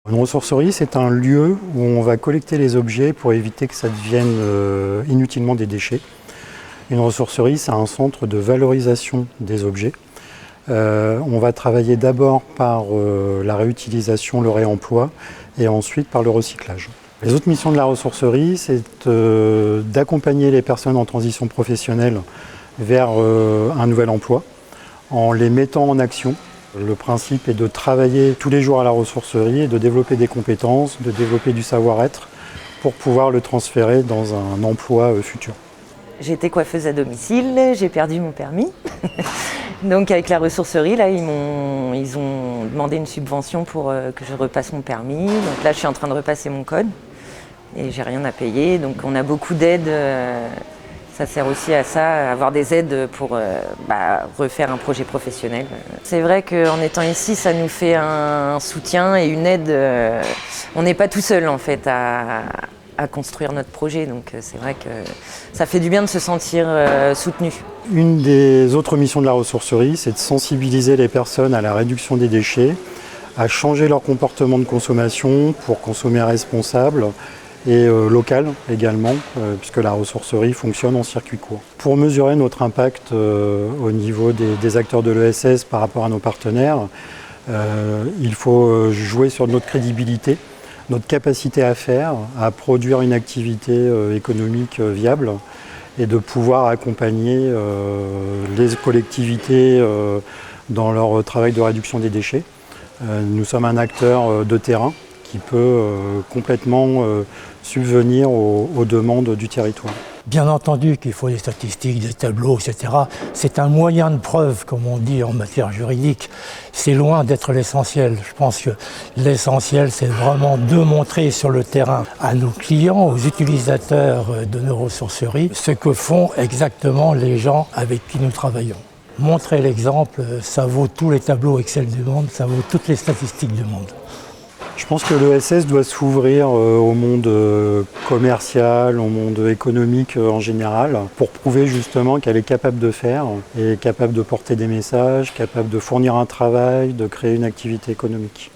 Une ressourcerie, c'est un lieu où on va collecter les objets pour éviter que ça devienne inutilement des déchets. Une ressourcerie, c'est un centre de valorisation des objets. On va travailler d'abord par la réutilisation, le réemploi, et ensuite par le recyclage. Les autres missions de la ressourcerie, c'est d'accompagner les personnes en transition professionnelle vers un nouvel emploi, en les mettant en action. Le principe est de travailler tous les jours à la ressourcerie et de développer des compétences, de développer du savoir-être pour pouvoir le transférer dans un emploi futur. J'étais coiffeuse à domicile, j'ai perdu mon permis. Donc avec la ressourcerie, là, ils ont demandé une subvention pour que je repasse mon permis. Donc là, je suis en train de repasser mon code et j'ai rien à payer. Donc on a beaucoup d'aides. Ça sert aussi à ça, à avoir des aides pour refaire un projet professionnel. C'est vrai qu'en étant ici, ça nous fait un soutien et une aide. On n'est pas tout seul en fait à construire notre projet, donc c'est vrai que ça fait du bien de se sentir soutenu. Une des autres missions de la ressourcerie, c'est de sensibiliser les personnes à la réduction des déchets, à changer leur comportement de consommation pour consommer responsable et local également, puisque la ressourcerie fonctionne en circuit court. Pour mesurer notre impact au niveau des acteurs de l'ESS par rapport à nos partenaires, il faut jouer sur notre crédibilité, notre capacité à faire, à produire une activité économique viable et de pouvoir accompagner les collectivités dans leur travail de réduction des déchets. Nous sommes un acteur de terrain qui peut complètement subvenir aux demandes du territoire. Bien entendu qu'il faut des statistiques, des tableaux, etc. C'est un moyen de preuve, comme on dit en matière juridique. C'est loin d'être l'essentiel. Je pense que l'essentiel, c'est vraiment de montrer sur le terrain à nos clients, aux utilisateurs de nos ressourceries, ce que font exactement les gens avec qui nous travaillons. Montrer l'exemple, ça vaut tous les tableaux Excel du monde, ça vaut toutes les statistiques du monde. Je pense que l'ESS doit s'ouvrir au monde commercial, au monde économique en général, pour prouver justement qu'elle est capable de faire, et capable de porter des messages, capable de fournir un travail, de créer une activité économique.